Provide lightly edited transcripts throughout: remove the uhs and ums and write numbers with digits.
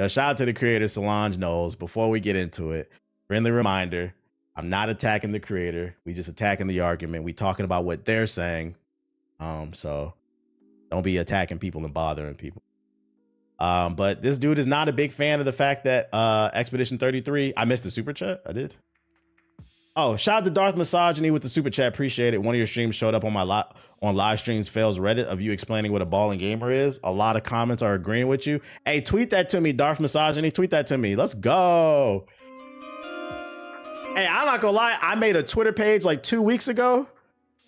Shout out to the creator, Solange Knowles. Before we get into it, friendly reminder, I'm not attacking the creator. We just attacking the argument. We talking about what they're saying. So don't be attacking people and bothering people. But this dude is not a big fan of the fact that Expedition 33, I missed the super chat. I did. Oh, shout out to Darth Misogyny with the super chat. Appreciate it. One of your streams showed up on my on live streams fails Reddit of you explaining what a balling gamer is. A lot of comments are agreeing with you. Hey, tweet that to me, Darth Misogyny. Tweet that to me. Let's go. Hey, I'm not gonna lie. I made a Twitter page like 2 weeks ago.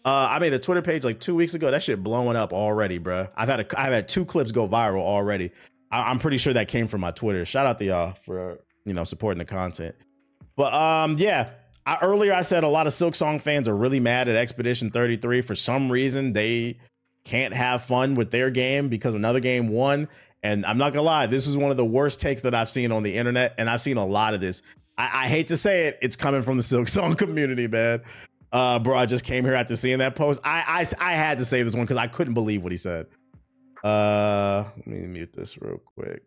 That shit blowing up already, bro. I've had 2 clips go viral already. I'm pretty sure that came from my Twitter. Shout out to y'all for supporting the content. But yeah. Earlier I said a lot of Silksong fans are really mad at Expedition 33. For some reason, they can't have fun with their game because another game won. And I'm not gonna lie, this is one of the worst takes that I've seen on the internet. And I've seen a lot of this. I hate to say it, it's coming from the Silksong community, man. Bro, I just came here after seeing that post. I had to say this one because I couldn't believe what he said. Let me mute this real quick.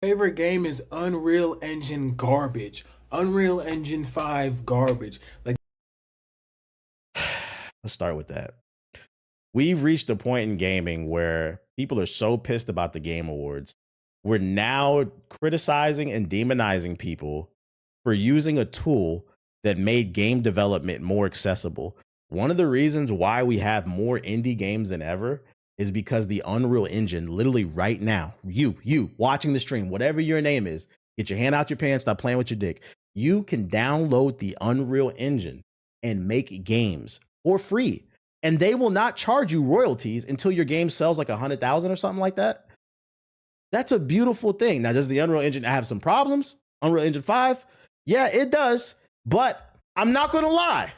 Favorite game is Unreal Engine garbage. Unreal Engine 5 garbage. Like, let's start with that. We've reached a point in gaming where people are so pissed about the Game Awards. We're now criticizing and demonizing people for using a tool that made game development more accessible. One of the reasons why we have more indie games than ever is because the Unreal Engine, literally right now, you watching the stream, whatever your name is, get your hand out your pants, stop playing with your dick. You can download the Unreal Engine and make games for free. And they will not charge you royalties until your game sells like 100,000 or something like that. That's a beautiful thing. Now, does the Unreal Engine have some problems? Unreal Engine 5? Yeah, it does. But I'm not going to lie.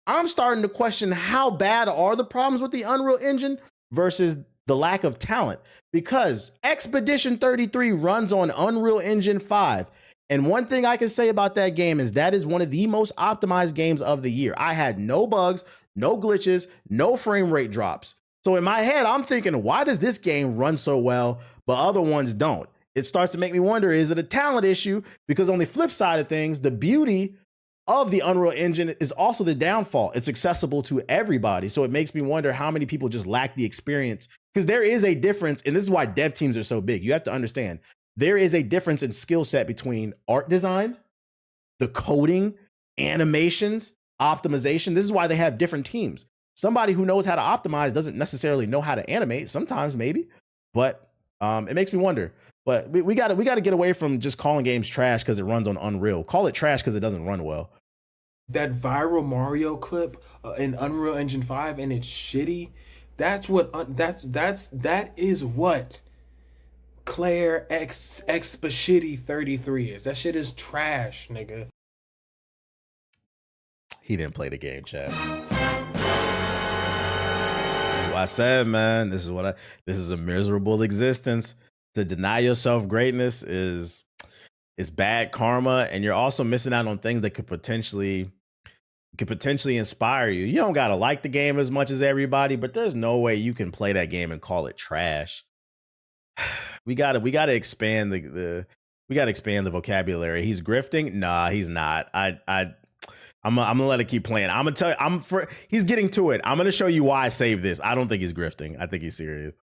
I'm starting to question how bad are the problems with the Unreal Engine versus the lack of talent. Because Expedition 33 runs on Unreal Engine 5. And one thing I can say about that game is that is one of the most optimized games of the year. I had no bugs, no glitches, no frame rate drops. So in my head, I'm thinking, why does this game run so well, but other ones don't? It starts to make me wonder, is it a talent issue? Because on the flip side of things, the beauty of the Unreal Engine is also the downfall. It's accessible to everybody. So it makes me wonder how many people just lack the experience, because there is a difference. And this is why dev teams are so big. You have to understand there is a difference in skill set between art design, the coding, animations, optimization. This is why they have different teams. Somebody who knows how to optimize doesn't necessarily know how to animate. Sometimes maybe, but it makes me wonder. But we got to get away from just calling games trash because it runs on Unreal. Call it trash because it doesn't run well. that viral Mario clip in Unreal Engine 5 and it's shitty. That is what Claire X Spashitty 33 is. That shit is trash, nigga. He didn't play the game, chat. I said, man, this is a miserable existence. To deny yourself greatness is bad karma, and you're also missing out on things that could potentially inspire you. You don't gotta like the game as much as everybody, but there's no way you can play that game and call it trash. We gotta expand the vocabulary. He's grifting? Nah, he's not. I'm gonna let it keep playing. I'm gonna tell you, he's getting to it. I'm gonna show you why I saved this. I don't think he's grifting. I think he's serious.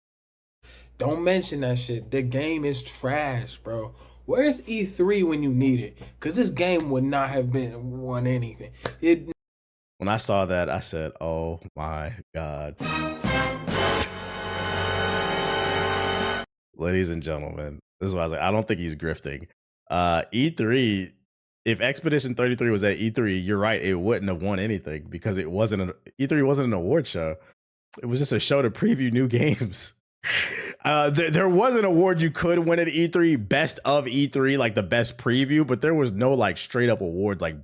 Don't mention that shit. The game is trash, bro. Where's E3 when you need it? Because this game would not have won anything. When I saw that, I said, oh my God. Ladies and gentlemen, this is why I was like, I don't think he's grifting. E3, if Expedition 33 was at E3, you're right, it wouldn't have won anything because E3 wasn't an award show. It was just a show to preview new games. There was an award you could win at E3, best of E3, like the best preview, but there was no like straight up awards like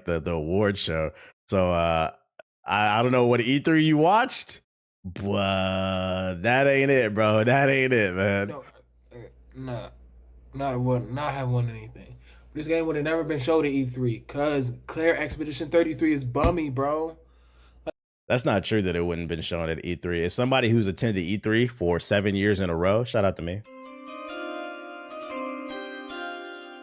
the award show. So I don't know what E3 you watched, but that ain't it, bro. That ain't it, man. Not have won anything. This game would have never been showed at E3 because Claire Expedition 33 is bummy, bro. That's not true that it wouldn't have been shown at E3. As somebody who's attended E3 for 7 years in a row, shout out to me.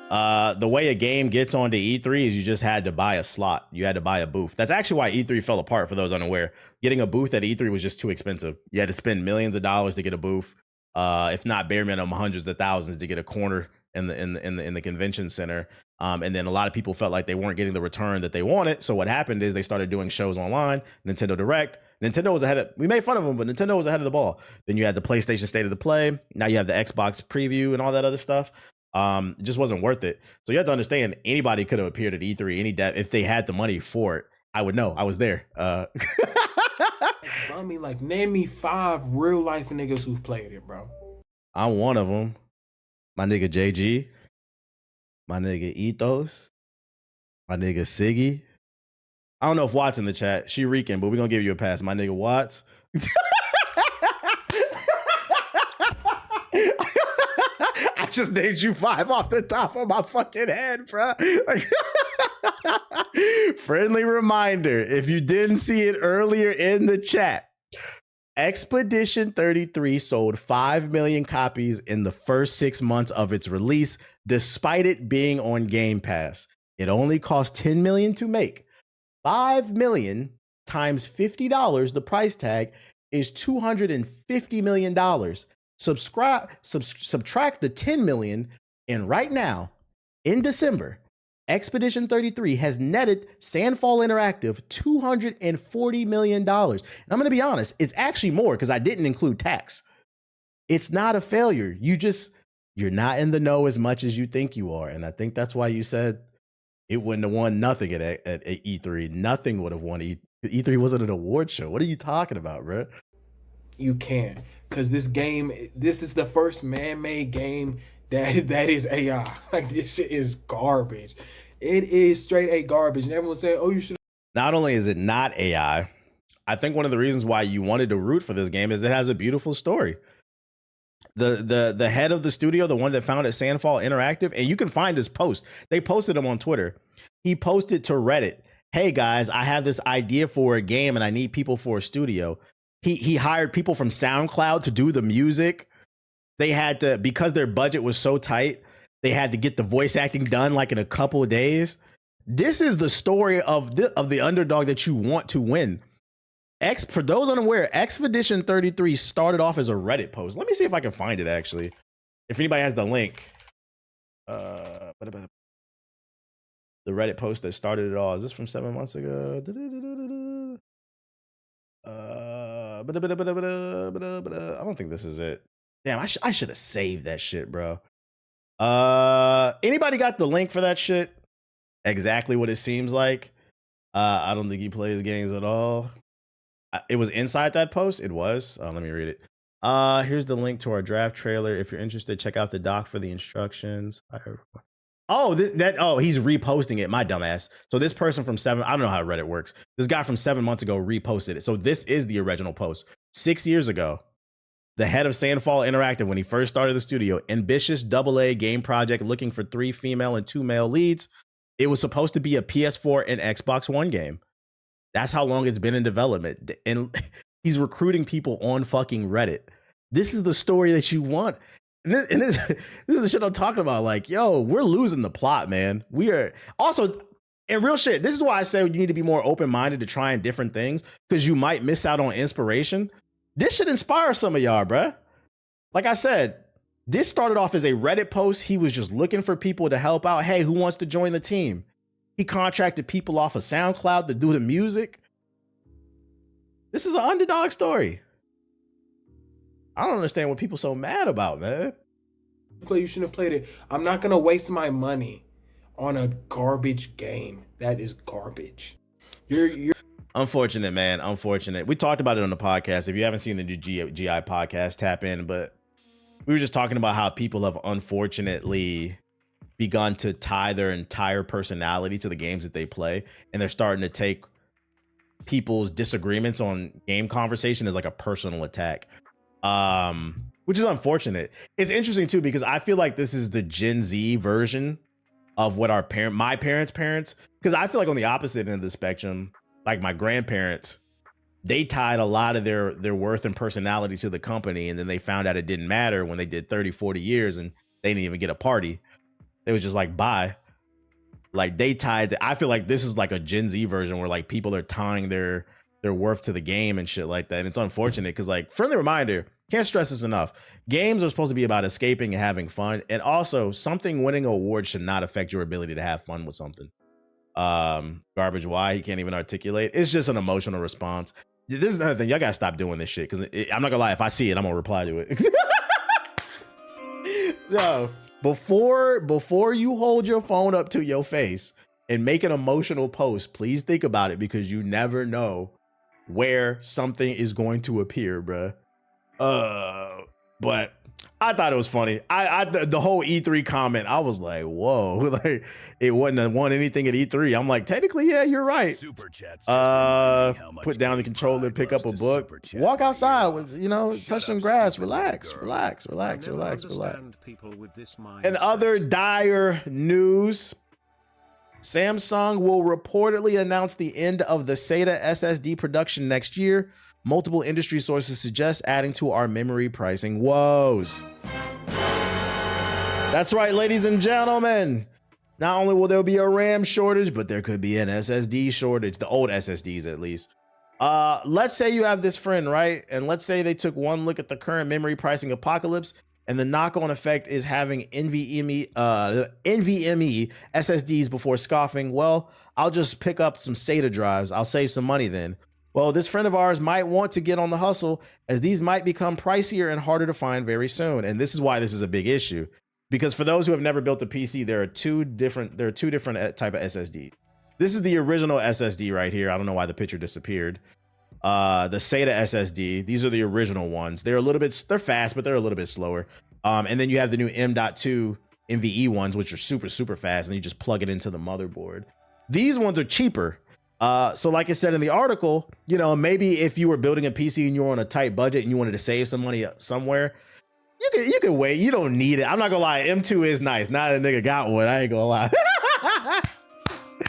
The way a game gets onto E3 is you just had to buy a slot. You had to buy a booth. That's actually why E3 fell apart, for those unaware. Getting a booth at E3 was just too expensive. You had to spend millions of dollars to get a booth, if not bare minimum hundreds of thousands to get a corner in the convention center. And then a lot of people felt like they weren't getting the return that they wanted. So what happened is they started doing shows online, Nintendo Direct. Nintendo was ahead of, we made fun of them, but Nintendo was ahead of the ball. Then you had the PlayStation State of the Play. Now you have the Xbox preview and all that other stuff. It just wasn't worth it. So you have to understand, anybody could have appeared at E3, if they had the money for it. I would know. I was there. I mean, like, name me 5 real life niggas who've played it, bro. I'm one of them. My nigga JG, my nigga Ethos, my nigga Siggy. I don't know if Watts in the chat. She reeking, but we're gonna give you a pass. My nigga Watts. I just named you 5 off the top of my fucking head, bro. Friendly reminder, if you didn't see it earlier in the chat, Expedition 33 sold 5 million copies in the first 6 months of its release, despite it being on Game Pass. It only cost $10 million to make. 5 million times $50, the price tag, is $250 million. Subtract the 10 million, and right now, in December, Expedition 33 has netted Sandfall Interactive $240 million. And I'm going to be honest, it's actually more because I didn't include tax. It's not a failure. You're not in the know as much as you think you are. And I think that's why you said it wouldn't have won nothing at E3. Nothing would have won. E3 wasn't an award show. What are you talking about, bro? You can. Because this is the first man-made game that is AI. Like, this shit is garbage. It is straight A garbage. And everyone's saying, oh, you should. Not only is it not AI, I think one of the reasons why you wanted to root for this game is it has a beautiful story. The head of the studio, the one that founded Sandfall Interactive, and you can find his post. They posted him on Twitter. He posted to Reddit, hey guys, I have this idea for a game and I need people for a studio. He hired people from SoundCloud to do the music. They had to, because their budget was so tight, they had to get the voice acting done like in a couple of days. This is the story of the underdog that you want to win. For those unaware, Expedition 33 started off as a Reddit post. Let me see if I can find it, actually. If anybody has the link. The Reddit post that started it all. Is this from 7 months ago? I don't think this is it. Damn, I should have saved that shit, bro. Anybody got the link for that shit? Exactly what it seems like. I don't think he plays games at all. It was inside that post. It was. Let me read it. Here's the link to our draft trailer. If you're interested, check out the doc for the instructions. He's reposting it. My dumbass. So this person from I don't know how Reddit works. This guy from 7 months ago reposted it. So this is the original post. 6 years ago, the head of Sandfall Interactive, when he first started the studio, ambitious AA game project looking for 3 female and 2 male leads. It was supposed to be a PS4 and Xbox One game. That's how long it's been in development. And he's recruiting people on fucking Reddit. This is the story that you want. And this is the shit I'm talking about. Like, yo, we're losing the plot, man. We are also, and real shit, this is why I say you need to be more open-minded to trying different things, because you might miss out on inspiration. This should inspire some of y'all, bruh. Like I said, this started off as a Reddit post. He was just looking for people to help out. Hey, who wants to join the team? He contracted people off of SoundCloud to do the music. This is an underdog story. I don't understand what people so mad about, man. You shouldn't have played it. I'm not going to waste my money on a garbage game. That is garbage. You're unfortunate, man. Unfortunate. We talked about it on the podcast. If you haven't seen the GI podcast, tap in. But we were just talking about how people have unfortunately begun to tie their entire personality to the games that they play, and they're starting to take people's disagreements on game conversation as like a personal attack, which is unfortunate. It's interesting too, because I feel like this is the Gen Z version of what my parents, because I feel like on the opposite end of the spectrum, like my grandparents, they tied a lot of their worth and personality to the company, and then they found out it didn't matter when they did 30-40 years and they didn't even get a party. It was just like, bye. Like they tied I feel like this is like a Gen Z version where like people are tying their worth to the game and shit like that. And it's unfortunate because, like, friendly reminder, can't stress this enough. Games are supposed to be about escaping and having fun. And also, something winning an award should not affect your ability to have fun with something. Garbage why he can't even articulate. It's just an emotional response. This is another thing. Y'all gotta stop doing this shit because I'm not gonna lie. If I see it, I'm gonna reply to it. No, before you hold your phone up to your face and make an emotional post, please think about it because you never know where something is going to appear, bruh. But I thought it was funny. The whole E3 comment, I was like, whoa, like it wouldn't won anything at E3. I'm like, technically, yeah, you're right. Super chats Put down the controller, pick up a book, walk outside with, touch some grass, relax. And other dire news, Samsung will reportedly announce the end of the SATA SSD production next year. Multiple industry sources suggest adding to our memory pricing woes. That's right, ladies and gentlemen. Not only will there be a RAM shortage, but there could be an SSD shortage, the old SSDs at least. Let's say you have this friend, right? And let's say they took one look at the current memory pricing apocalypse, and the knock-on effect is having NVMe SSDs before scoffing. Well, I'll just pick up some SATA drives. I'll save some money then. Well, this friend of ours might want to get on the hustle, as these might become pricier and harder to find very soon. And this is why this is a big issue, because for those who have never built a PC, there are two different type of SSD. This is the original SSD right here. I don't know why the picture disappeared. The SATA SSD. These are the original ones. They're fast, but they're a little bit slower. And then you have the new M.2 NVE ones, which are super, super fast, and you just plug it into the motherboard. These ones are cheaper. So like I said in the article, maybe if you were building a PC and you were on a tight budget and you wanted to save some money somewhere, you can wait. You don't need it. I'm not gonna lie. M2 is nice. Not a nigga got one. I ain't gonna lie.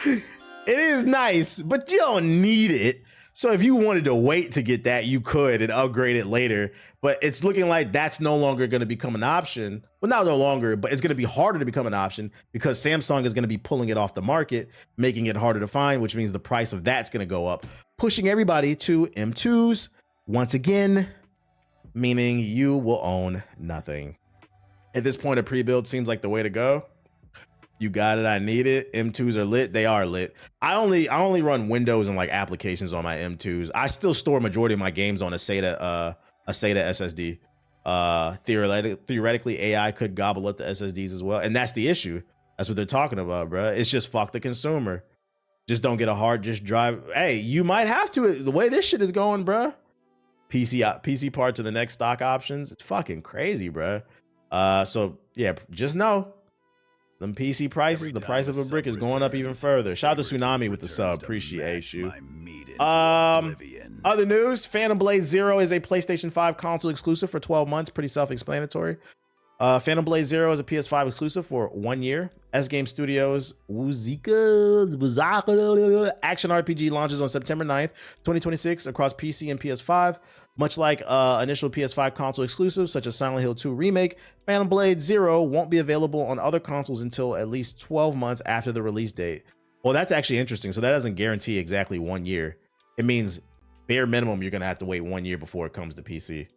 It is nice, but you don't need it. So if you wanted to wait to get that, you could and upgrade it later. But it's looking like that's no longer going to become an option. Well, not no longer, but it's going to be harder to become an option because Samsung is going to be pulling it off the market, making it harder to find, which means the price of that's going to go up, pushing everybody to M2s once again, meaning you will own nothing. At this point, a pre-build seems like the way to go. You got it. I need it. M2s are lit. They are lit. I only run Windows and like applications on my M2s. I still store majority of my games on a SATA SSD. Theoretically, AI could gobble up the SSDs as well, and that's the issue. That's what they're talking about, bro. It's just fuck the consumer. Just don't get a hard disk drive. Hey, you might have to. The way this shit is going, bro. PC parts are the next stock options. It's fucking crazy, bro. So yeah, just know. Them PC prices, the price of a brick is going up even further. Shout out to Tsunami with the sub. Appreciate you. Other news, Phantom Blade Zero is a PlayStation 5 console exclusive for 12 months. Pretty self-explanatory. Phantom Blade Zero is a PS5 exclusive for 1 year. S Game Studios action RPG launches on September 9th, 2026 across PC and PS5. Much like initial PS5 console exclusives such as Silent Hill 2 Remake, Phantom Blade Zero won't be available on other consoles until at least 12 months after the release date. Well, that's actually interesting. So that doesn't guarantee exactly 1 year. It means bare minimum you're going to have to wait 1 year before it comes to PC.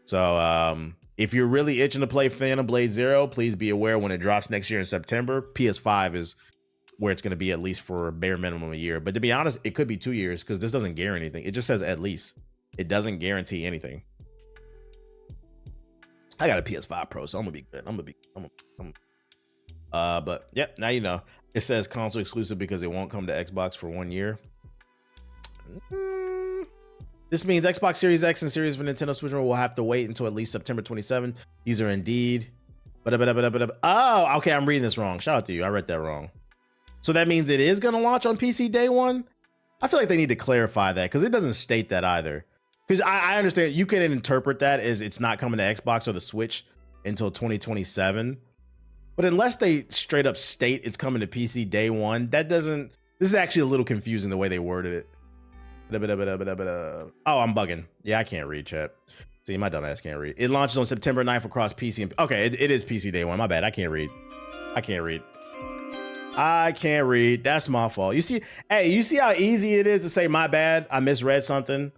So if you're really itching to play Phantom Blade Zero, please be aware when it drops next year in September, PS5 is where it's going to be at least for a bare minimum a year. But to be honest, it could be 2 years because this doesn't guarantee anything. It just says at least. It doesn't guarantee anything. I got a PS5 Pro, so I'm gonna be good. But yeah, now you know. It says console exclusive because it won't come to Xbox for 1 year. This means Xbox Series X and Series for Nintendo Switch will have to wait until at least September 27. These are indeed. Oh, okay, I'm reading this wrong. Shout out to you. I read that wrong. So that means it is gonna launch on PC day one? I feel like they need to clarify that because it doesn't state that either. Because I understand you can interpret that as it's not coming to Xbox or the Switch until 2027. But unless they straight up state it's coming to PC day one, that doesn't. This is actually a little confusing the way they worded it. Oh, I'm bugging. Yeah, I can't read, chat. See, my dumb ass can't read. It launches on September 9th across PC and okay, it is PC day one. My bad. I can't read. I can't read. That's my fault. You see, hey, you see how easy it is to say my bad? I misread something.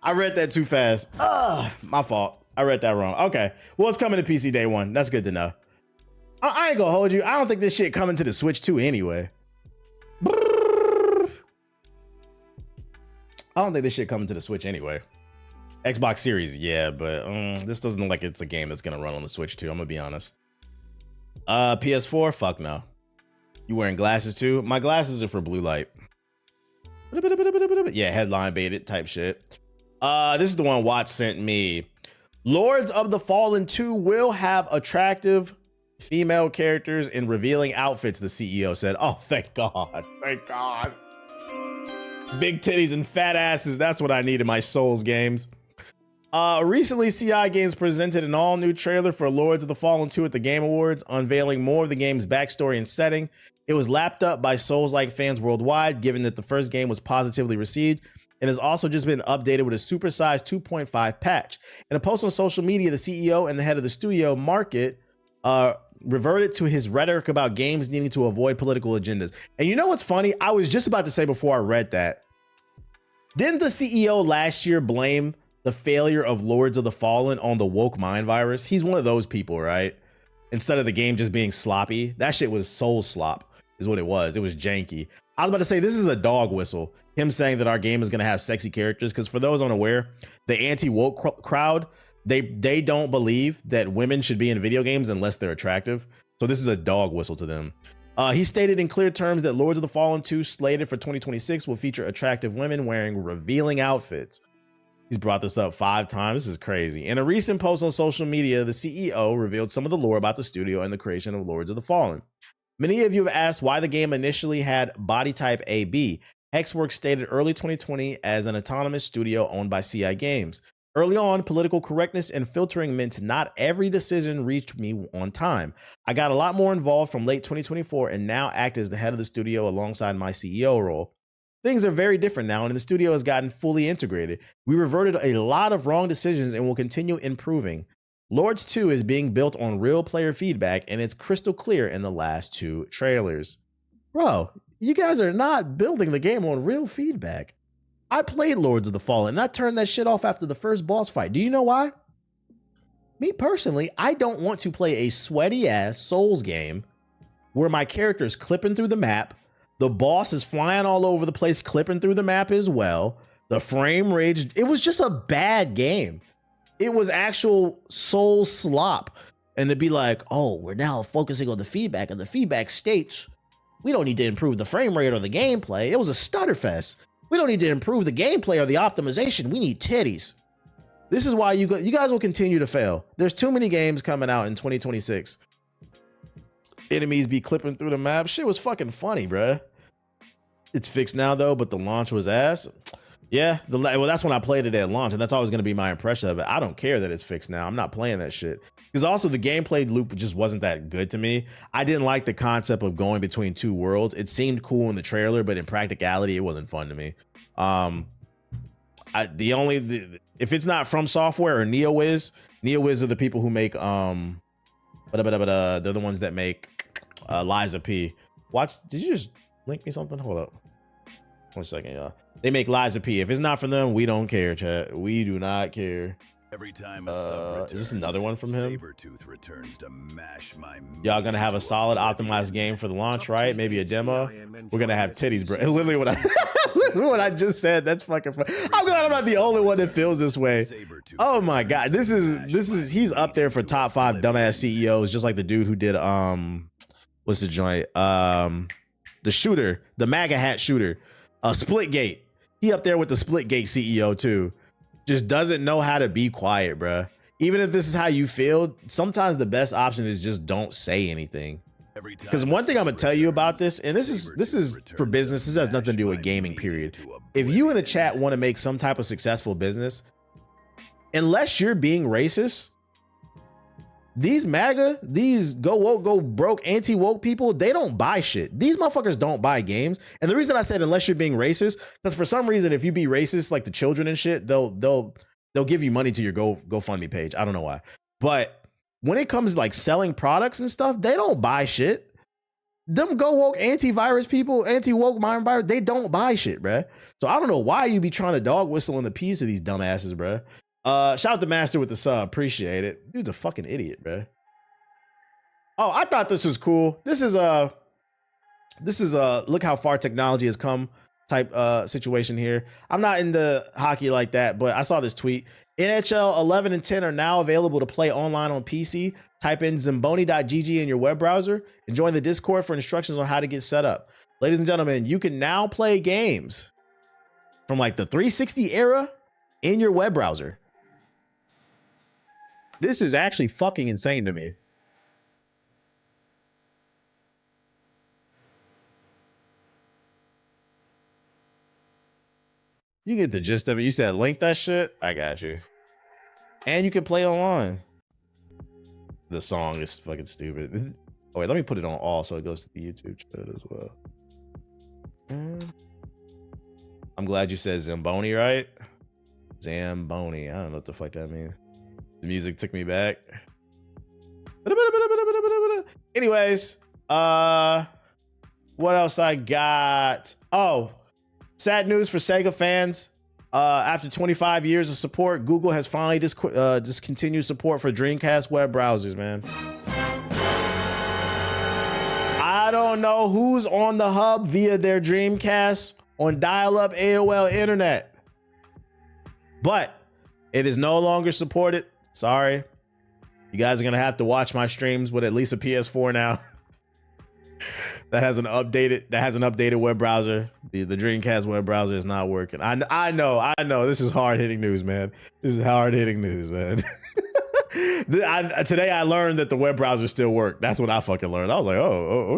I read that too fast. My fault. I read that wrong. Okay. Well, it's coming to PC day one. That's good to know. I ain't gonna hold you. I don't think this shit coming to the Switch 2 anyway. I don't think this shit coming to the Switch anyway. Xbox Series, yeah, but this doesn't look like it's a game that's gonna run on the Switch 2. I'm gonna be honest. PS4, fuck no. You wearing glasses too? My glasses are for blue light. Yeah, headline baited type shit. This is the one Watts sent me. Lords of the Fallen 2 will have attractive female characters in revealing outfits, the CEO said. Oh, thank God. Thank God. Big titties and fat asses. That's what I need in my Souls games. Recently, CI Games presented an all-new trailer for Lords of the Fallen 2 at the Game Awards, unveiling more of the game's backstory and setting. It was lapped up by Souls-like fans worldwide, given that the first game was positively received, and has also just been updated with a supersized 2.5 patch. In a post on social media, the CEO and the head of the studio, Market, reverted to his rhetoric about games needing to avoid political agendas. And you know what's funny? I was just about to say before I read that, didn't the CEO last year blame the failure of Lords of the Fallen on the woke mind virus? He's one of those people, right? Instead of the game just being sloppy, that shit was soul slop is what it was. It was janky. I was about to say, this is a dog whistle, him saying that our game is going to have sexy characters, because for those unaware, the anti-woke crowd, they don't believe that women should be in video games unless they're attractive. So this is a dog whistle to them. He stated in clear terms that Lords of the Fallen 2, slated for 2026, will feature attractive women wearing revealing outfits. He's brought this up 5 times. This is crazy. In a recent post on social media, the CEO revealed some of the lore about the studio and the creation of Lords of the Fallen. Many of you have asked why the game initially had body type AB. Hexworks stated early 2020 as an autonomous studio owned by CI Games. Early on, political correctness and filtering meant not every decision reached me on time. I got a lot more involved from late 2024 and now act as the head of the studio alongside my CEO role. Things are very different now, and the studio has gotten fully integrated. We reverted a lot of wrong decisions and will continue improving. Lords 2 is being built on real player feedback, and it's crystal clear in the last 2 trailers. Bro, you guys are not building the game on real feedback. I played Lords of the Fallen, and I turned that shit off after the first boss fight. Do you know why? Me personally, I don't want to play a sweaty-ass Souls game where my character is clipping through the map, the boss is flying all over the place, clipping through the map as well, the frame rate, it was just a bad game. It was actual soul slop. And to be like, oh, we're now focusing on the feedback, and the feedback states we don't need to improve the frame rate or the gameplay. It was a stutter fest. We don't need to improve the gameplay or the optimization. We need titties. This is why you guys will continue to fail. There's too many games coming out in 2026. Enemies be clipping through the map. Shit was fucking funny, bruh. It's fixed now though, but the launch was ass. Yeah, well, that's when I played it at launch, and that's always going to be my impression of it. I don't care that it's fixed now. I'm not playing that shit. Because also the gameplay loop just wasn't that good to me. I didn't like the concept of going between 2 worlds. It seemed cool in the trailer, but in practicality, it wasn't fun to me. If it's not From Software or NeoWiz are the people who make they're the ones that make Liza P. Did you just link me something? Hold up. 1 second, y'all. They make Liza P. If it's not from them, we don't care, chat. We do not care. Every time a sub returns, is this another one from him? Sabretooth returns to mash my Y'all gonna have a solid optimized game for the launch, right? Maybe a demo. We're gonna have titties, bro. Literally what I just said. That's fucking fun. I'm glad I'm not the only one that feels this way. Oh my god, this is he's up there for top 5 dumbass CEOs, just like the dude who did what's the joint? The shooter, the MAGA hat shooter, Splitgate. He up there with the Splitgate CEO too. Just doesn't know how to be quiet, bruh. Even if this is how you feel, sometimes the best option is just don't say anything. Because one thing I'm gonna tell you about this, and this is for business, this has nothing to do with gaming, period. If you in the chat want to make some type of successful business, unless you're being racist, these MAGA, these go woke, go broke, anti-woke people, they don't buy shit. These motherfuckers don't buy games. And the reason I said unless you're being racist, because for some reason, if you be racist, like the children and shit, they'll give you money to your GoFundMe page. I don't know why. But when it comes to like selling products and stuff, they don't buy shit. Them go woke antivirus people, anti-woke mind virus, they don't buy shit, bruh. So I don't know why you be trying to dog whistle in the piece of these dumbasses, bruh. Shout out to Master with the sub. Appreciate it. Dude's a fucking idiot, bruh. Oh, I thought this was cool. This is look how far technology has come type situation here. I'm not into hockey like that, but I saw this tweet. NHL 11 and 10 are now available to play online on PC. Type in zamboni.gg in your web browser and join the Discord for instructions on how to get set up. Ladies and gentlemen, you can now play games from like the 360 era in your web browser. This is actually fucking insane to me. You get the gist of it. You said link that shit. I got you. And you can play online. The song is fucking stupid. Oh wait, let me put it on all so it goes to the YouTube chat as well. I'm glad you said Zamboni, right? Zamboni. I don't know what the fuck that means. The music took me back. Anyways, what else I got? Oh, sad news for Sega fans. After 25 years of support, Google has finally discontinued support for Dreamcast web browsers, man. I don't know who's on the hub via their Dreamcast on dial-up AOL internet, but it is no longer supported. Sorry. You guys are going to have to watch my streams with at least a PS4 now. that has an updated web browser. The Dreamcast web browser is not working. I know. This is hard-hitting news, man. Today I learned that the web browser still worked. That's what I fucking learned. I was like, oh, okay.